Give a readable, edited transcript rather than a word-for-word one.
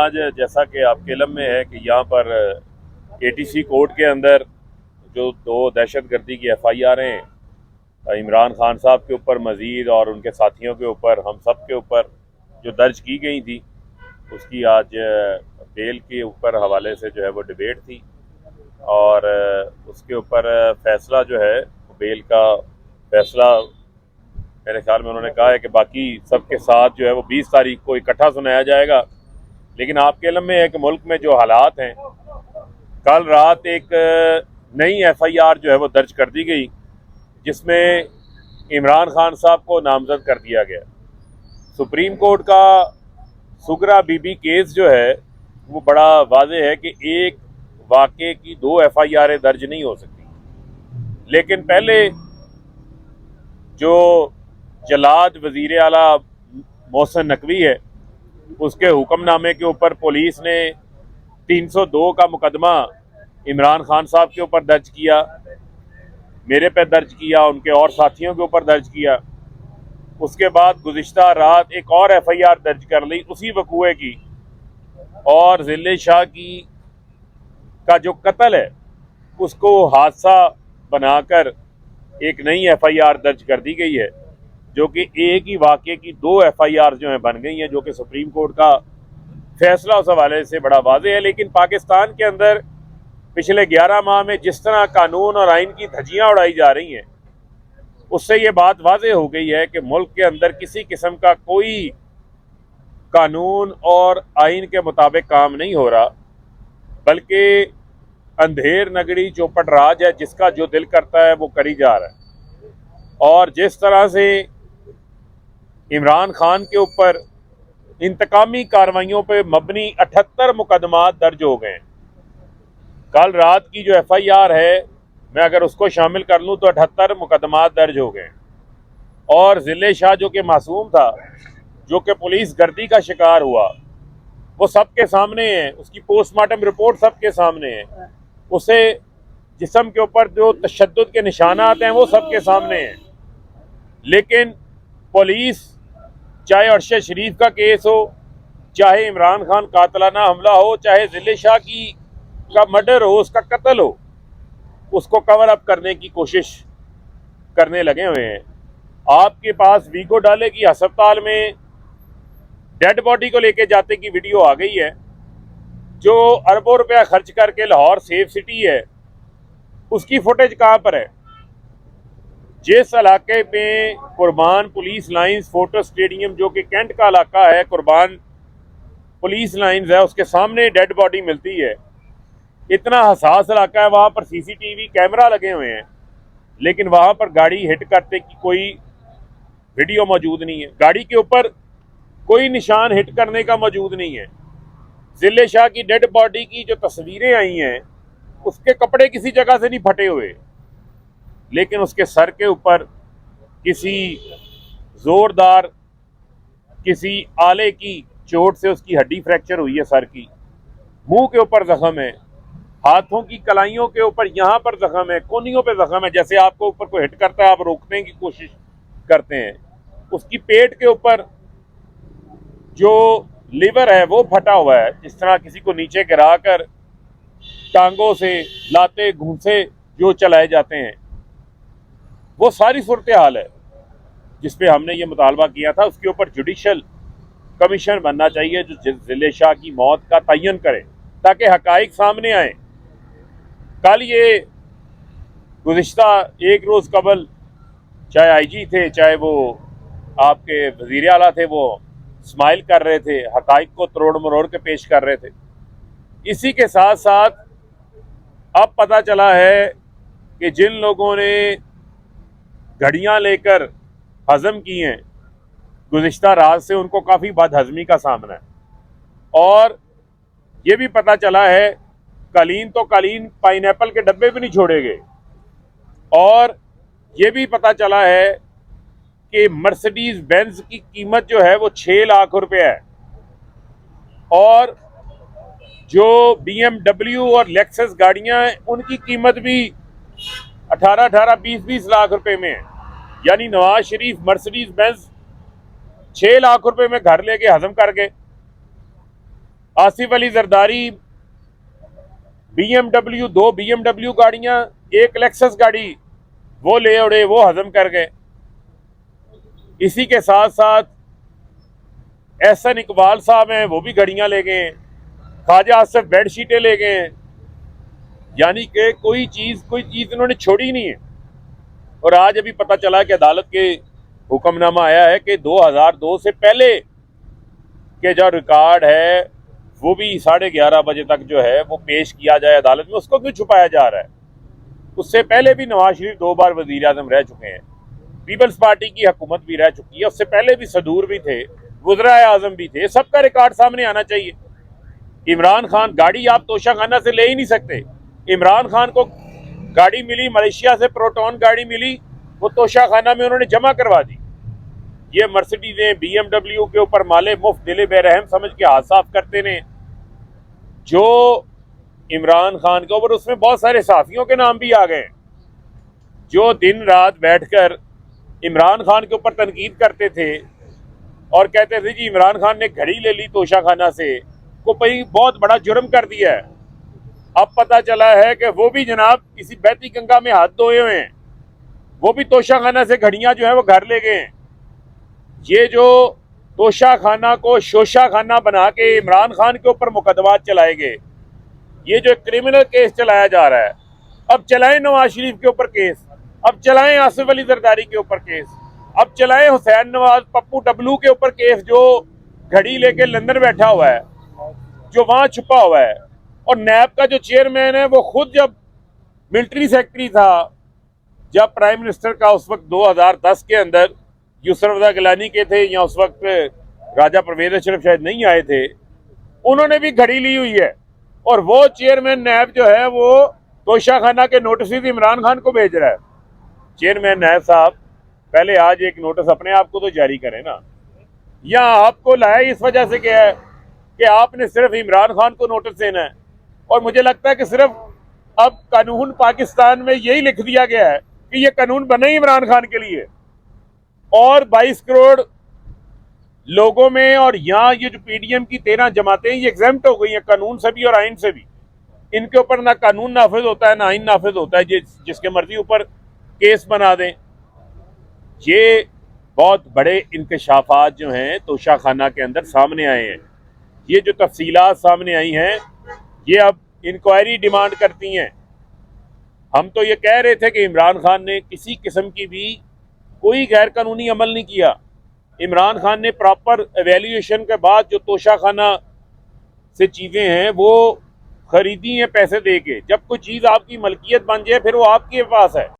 आज जैसा कि आपके इल्म में है कि यहाँ पर ATC कोर्ट के अंदर जो 2 दहशतगर्दी की FIR हैं इमरान खान साहब के ऊपर मज़ीद और उनके साथियों के ऊपर, हम सब के ऊपर जो दर्ज की गई थी, उसकी आज बेल के ऊपर हवाले से जो है वो डिबेट थी और उसके ऊपर फैसला जो है बेल का फैसला मेरे ख्याल में उन्होंने कहा है कि बाकी सबके साथ जो है वो 20 तारीख को इकट्ठा सुनाया जाएगा। लेकिन आपके इल्म में है कि मुल्क में जो हालात हैं, कल रात एक नई FIR जो है वो दर्ज कर दी गई जिसमें इमरान खान साहब को नामजद कर दिया गया। सुप्रीम कोर्ट का सुगरा बीबी केस जो है वो बड़ा वाज़ेह है कि एक वाक़े की 2 FIR दर्ज नहीं हो सकती। लेकिन पहले जो जलाद वज़ीर आला मोहसिन नकवी है, उसके हुक्मनामे के ऊपर पुलिस ने 302 का मुकदमा इमरान खान साहब के ऊपर दर्ज किया, मेरे पे दर्ज किया, उनके और साथियों के ऊपर दर्ज किया। उसके बाद गुज़िश्ता रात एक और FIR दर्ज कर ली उसी वकूए की, और ज़िले शाह की का जो कत्ल है उसको हादसा बनाकर एक नई FIR दर्ज कर दी गई है, जो कि एक ही वाक़े की 2 FIR जो हैं बन गई हैं, जो कि सुप्रीम कोर्ट का फैसला उस हवाले से बड़ा वाज़ेह है। लेकिन पाकिस्तान के अंदर पिछले 11 माह में जिस तरह कानून और आइन की धज्जियाँ उड़ाई जा रही हैं, उससे ये बात वाज़ेह हो गई है कि मुल्क के अंदर किसी किस्म का कोई कानून और आइन के मुताबिक काम नहीं हो रहा, बल्कि अंधेर नगरी चौपट राज है, जिसका जो दिल करता है वो करी जा रहा है। और जिस तरह से इमरान खान के ऊपर इंतकामी कार्रवाइयों पे मबनी 78 मुकदमात दर्ज हो गए। कल रात की जो FIR है, मैं अगर उसको शामिल कर लूँ तो 78 मुकदमात दर्ज हो गए। और ज़िले शाह जो कि मासूम था, जो कि पुलिस गर्दी का शिकार हुआ, वो सबके सामने है, उसकी पोस्टमार्टम रिपोर्ट सबके सामने है, उसे जिस्म के ऊपर जो तशद्दुद के निशानात हैं वो सबके सामने हैं। लेकिन पुलिस, चाहे अरशद शरीफ का केस हो, चाहे इमरान खान कातलाना हमला हो, चाहे ज़िले शाह का मर्डर हो, उसका कत्ल हो, उसको कवर अप करने की कोशिश करने लगे हुए हैं। आपके पास वीगो डाले की अस्पताल में डेड बॉडी को लेके जाते की वीडियो आ गई है। जो अरबों रुपया खर्च करके लाहौर सेफ सिटी है, उसकी फुटेज कहाँ पर है? जिस इलाके में कुर्बान पुलिस लाइंस फोटो स्टेडियम, जो कि कैंट का इलाका है, कुर्बान पुलिस लाइंस है, उसके सामने डेड बॉडी मिलती है। इतना हसास इलाका है, वहाँ पर CCTV कैमरा लगे हुए हैं, लेकिन वहाँ पर गाड़ी हिट करते की कोई वीडियो मौजूद नहीं है, गाड़ी के ऊपर कोई निशान हिट करने का मौजूद नहीं है। ज़िले शाह की डेड बॉडी की जो तस्वीरें आई हैं, उसके कपड़े किसी जगह से नहीं फटे हुए, लेकिन उसके सर के ऊपर किसी जोरदार किसी आले की चोट से उसकी हड्डी फ्रैक्चर हुई है सर की। मुंह के ऊपर जख्म है, हाथों की कलाइयों के ऊपर यहाँ पर जख्म है, कोनियों पे जख्म है, जैसे आपको ऊपर कोई हिट करता है, आप रोकने की कोशिश करते हैं। उसकी पेट के ऊपर जो लिवर है वो फटा हुआ है, जिस तरह किसी को नीचे गिरा कर टांगों से लाते घूंसे जो चलाए जाते हैं, वो सारी सूरत हाल है जिस पे हमने ये मुतालबा किया था। उसके ऊपर जुडिशल कमीशन बनना चाहिए जो ज़िले शाह की मौत का तयन करे, ताकि हकाइक सामने आए। कल ये गुज़िश्ता एक रोज़ कबल चाहे IG थे, चाहे वो आपके वज़ीर आला थे, वो स्माइल कर रहे थे, हकाइक को तरोड़ मरोड़ के पेश कर रहे थे। इसी के साथ साथ अब पता चला है कि जिन लोगों ने घड़ियां लेकर हजम की हैं गुज़िश्ता रात से, उनको काफ़ी बदहजमी का सामना है। और ये भी पता चला है कालीन तो कालीन, पाइनएप्पल के डब्बे भी नहीं छोड़े गए। और ये भी पता चला है कि मर्सिडीज बेंज की कीमत जो है वो 6 लाख रुपए है, और जो BMW और लेक्सस गाड़ियां हैं उनकी कीमत भी 18-18, 20-20 लाख रुपए में है। यानी नवाज शरीफ मर्सिडीज बेंज 6 लाख रुपए में घर लेके हजम कर गए। आसिफ अली जरदारी BMW, 2 BMW गाड़ियां, एक लेक्सस गाड़ी वो ले उड़े, वो हजम कर गए। इसी के साथ साथ एहसन इकबाल साहब हैं, वो भी गाड़ियां ले गए। ख्वाजा आसिफ बेडशीटें ले गए। यानी कि कोई चीज इन्होंने छोड़ी नहीं है। और आज अभी पता चला कि अदालत के हुक्मनामा आया है कि 2002 से पहले के जो रिकॉर्ड है वो भी 11:30 बजे तक जो है वो पेश किया जाए अदालत में। उसको क्यों छुपाया जा रहा है? उससे पहले भी नवाज शरीफ 2 बार वजीर आजम रह चुके हैं, पीपल्स पार्टी की हुकूमत भी रह चुकी है, उससे पहले भी सदूर भी थे, वज़राए आजम भी थे। सबका रिकॉर्ड सामने आना चाहिए। इमरान खान, गाड़ी आप तोशाखाना से ले ही नहीं सकते। इमरान खान को गाड़ी मिली मलेशिया से, प्रोटॉन गाड़ी मिली, वो तोशाखाना में उन्होंने जमा करवा दी। ये मर्सिडीजें, BMW के ऊपर माले मुफ्त दिले बेरहम समझ के हाथ साफ करते ने। जो इमरान खान के ऊपर, उसमें बहुत सारे साथियों के नाम भी आ गए जो दिन रात बैठकर इमरान खान के ऊपर तनकीद करते थे और कहते थे जी इमरान खान ने घड़ी ले ली तोशाखाना से, को भाई बहुत बड़ा जुर्म कर दिया है। अब पता चला है कि वो भी जनाब किसी बहती गंगा में हाथ धोए हुए हैं, वो भी तोशाखाना से घड़ियां जो है वो घर ले गए हैं। ये जो तोशाखाना को शोशाखाना बना के इमरान खान के ऊपर मुकदमात चलाए गए, ये जो क्रिमिनल केस चलाया जा रहा है, अब चलाएं नवाज शरीफ के ऊपर केस, अब चलाएं आसिफ अली जरदारी के ऊपर केस, अब चलाएं हुसैन नवाज पप्पू डब्लू के ऊपर केस, जो घड़ी लेके लंदन बैठा हुआ है, जो वहां छुपा हुआ है। और नैब का जो चेयरमैन है वो खुद जब मिलिट्री सेक्रेटरी था, जब प्राइम मिनिस्टर का उस वक्त 2010 के अंदर यूसुफ रज़ा गिलानी के थे, या उस वक्त राजा परवेज अशरफ शायद नहीं आए थे, उन्होंने भी घड़ी ली हुई है। और वो चेयरमैन नैब जो है वो तोशाखाना के नोटिस इमरान खान को भेज रहा है। चेयरमैन नैब साहब, पहले आज एक नोटिस अपने आप को तो जारी करें ना। या आपको लाया इस वजह से क्या है कि आपने सिर्फ इमरान खान को नोटिस देना है। और मुझे लगता है कि सिर्फ अब कानून पाकिस्तान में यही लिख दिया गया है कि ये कानून बने ही इमरान खान के लिए। और 22 करोड़ लोगों में, और यहाँ ये जो PDM की 13 जमातें, ये एग्जेम्प्ट हो गई हैं कानून से भी और आइन से भी। इनके ऊपर ना कानून नाफिज होता है ना आइन नाफिज होता है, जिसके मर्जी ऊपर केस बना दें। ये बहुत बड़े इंकशाफात जो हैं तोशाखाना के अंदर सामने आए हैं। ये जो तफसीलात सामने आई हैं ये अब इंक्वायरी डिमांड करती हैं। हम तो ये कह रहे थे कि इमरान खान ने किसी किस्म की भी कोई गैर कानूनी अमल नहीं किया। इमरान खान ने प्रॉपर एवेल्यूएशन के बाद जो तोशाखाना से चीज़ें हैं वो खरीदी हैं पैसे दे के। जब कोई चीज़ आपकी मलकियत बन जाए फिर वो आपके पास है।